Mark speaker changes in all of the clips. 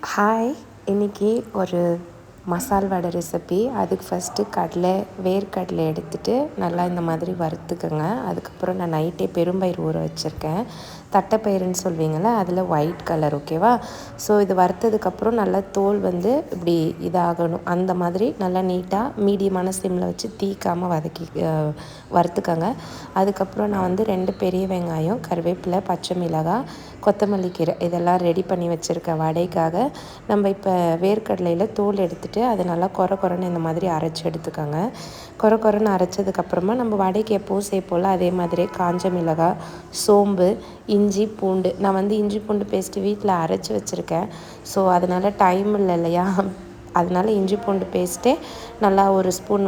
Speaker 1: Hi, இன்றைக்கி ஒரு மசால் வடை recipe. அதுக்கு ஃபஸ்ட்டு வேர்க்கடலை எடுத்துகிட்டு நல்லா இந்த மாதிரி வறுத்துக்கோங்க. அதுக்கப்புறம் நான் நைட்டே பெரும்பயிறு ஊற வச்சுருக்கேன். தட்டைப்பயிறுன்னு சொல்வீங்கள, அதில் ஒயிட் கலர். ஓகேவா? ஸோ இது வறுத்ததுக்கப்புறம் நல்லா தோல் இப்படி இதாகணும். அந்த மாதிரி நல்லா நீட்டாக மீடியமான சிம்மில் வச்சு தீக்காமல் வறுத்துக்கோங்க. அதுக்கப்புறம் நான் 2 பெரிய வெங்காயம், கருவேப்பிலை, பச்சை மிளகாய், கொத்தமல்லி கீரை இதெல்லாம் ரெடி பண்ணி வச்சுருக்கேன் வடைக்காக. நம்ம இப்போ வேர்க்கடலையில் தோல் எடுத்துகிட்டு அதை நல்லா கொரன்னு இந்த மாதிரி அரைச்சி எடுத்துக்கோங்க. கொரன்னு அரைச்சதுக்கப்புறமா நம்ம வடைக்கு எப்போவும் சேர்ப்போம்ல, அதே மாதிரி காஞ்ச மிளகாய், சோம்பு, இஞ்சி, பூண்டு. நான் இஞ்சி பூண்டு பேஸ்ட்டு வீட்டில் அரைச்சி வச்சுருக்கேன். ஸோ அதனால் டைம் இல்லை இல்லையா, அதனால் இஞ்சி பூண்டு பேஸ்ட்டே நல்லா ஒரு ஸ்பூன்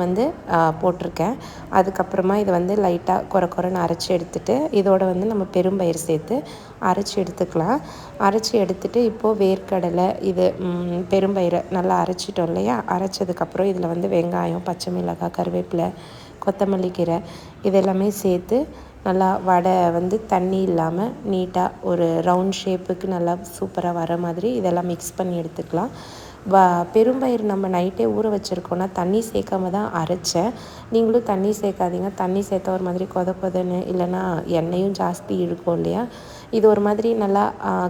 Speaker 1: போட்டிருக்கேன். அதுக்கப்புறமா இதை லைட்டாக கொரன்னு அரைச்சி எடுத்துகிட்டு இதோட நம்ம பெரும்பயிறு சேர்த்து அரைச்சி எடுத்துக்கலாம். அரைச்சி எடுத்துகிட்டு இப்போது வேர்க்கடலை இது பெரும்பயிரை நல்லா அரைச்சிட்டோம் இல்லையா, அரைச்சதுக்கப்புறம் இதில் வெங்காயம், பச்சை மிளகாய், கருவேப்பிலை, கொத்தமல்லி கீரை இதெல்லாமே சேர்த்து நல்லா வடை தண்ணி இல்லாமல் நீட்டாக ஒரு ரவுண்ட் ஷேப்புக்கு நல்லா சூப்பராக வர மாதிரி இதெல்லாம் மிக்ஸ் பண்ணி எடுத்துக்கலாம். பெரும்பயிறு நம்ம நைட்டே ஊற வச்சுருக்கோன்னா தண்ணி சேர்க்காம தான் அரைச்சேன். நீங்களும் தண்ணி சேர்க்காதீங்க. தண்ணி சேர்த்தா ஒரு மாதிரி கொதன்னு, இல்லைன்னா எண்ணெயும் ஜாஸ்தி இருக்கும் இல்லையா. இது ஒரு மாதிரி நல்லா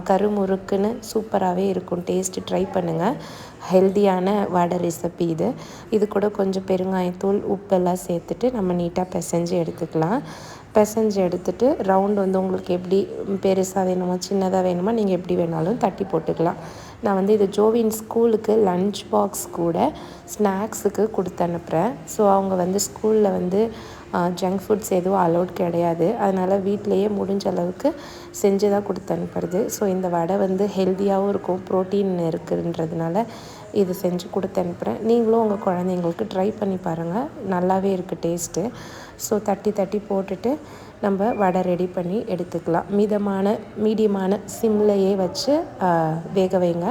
Speaker 1: கருமுறுக்குன்னு சூப்பராகவே இருக்கும். டேஸ்ட்டு ட்ரை பண்ணுங்கள். ஹெல்த்தியான வடை ரெசிபி இது. இது கூட கொஞ்சம் பெருங்காயத்தூள், உப்பெல்லாம் சேர்த்துட்டு நம்ம நீட்டாக பிசைஞ்சு எடுத்துக்கலாம். பிசைஞ்சு எடுத்துகிட்டு ரவுண்டு உங்களுக்கு எப்படி பெருசாக வேணுமோ சின்னதாக வேணுமோ நீங்கள் எப்படி வேணாலும் தட்டி போட்டுக்கலாம். நான் இது ஜோவின் ஸ்கூலுக்கு லன்ச் பாக்ஸ் கூட ஸ்நாக்ஸுக்கு கொடுத்து அனுப்புகிறேன். ஸோ அவங்க ஸ்கூலில் ஜங்க் ஃபுட்ஸ் எதுவும் அலோட் கிடையாது. அதனால் வீட்டிலையே முடிஞ்ச அளவுக்கு செஞ்சு தான் கொடுத்து அனுப்புறது. ஸோ இந்த வடை ஹெல்த்தியாகவும் இருக்கும், ப்ரோட்டீன் இருக்குன்றதுனால இது செஞ்சு கொடுத்து அனுப்புகிறேன். நீங்களும் உங்கள் குழந்தைங்களுக்கு ட்ரை பண்ணி பாருங்கள். நல்லாவே இருக்குது டேஸ்ட்டு. ஸோ தட்டி போட்டுட்டு நம்ம வடை ரெடி பண்ணி எடுத்துக்கலாம். மீடியமான சிம்லையே வச்சு வேக வைங்க.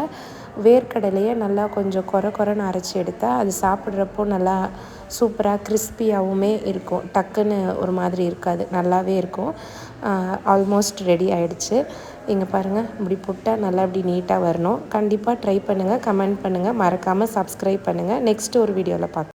Speaker 1: வேர்க்கடலையை நல்லா கொஞ்சம் கொரன்னு அரைச்சி எடுத்தால் அது சாப்பிட்றப்போ நல்லா சூப்பராக கிறிஸ்பியாகவுமே இருக்கும். டக்குன்னு ஒரு மாதிரி இருக்காது, நல்லாவே இருக்கும். ஆல்மோஸ்ட் ரெடி ஆகிடுச்சு. இங்கே பாருங்கள், இப்படி போட்டால் நல்லா இப்படி நீட்டாக வரணும். கண்டிப்பாக ட்ரை பண்ணுங்கள், கமெண்ட் பண்ணுங்கள், மறக்காமல் சப்ஸ்கிரைப் பண்ணுங்கள். நெக்ஸ்ட் ஒரு வீடியோவில் பார்க்கலாம்.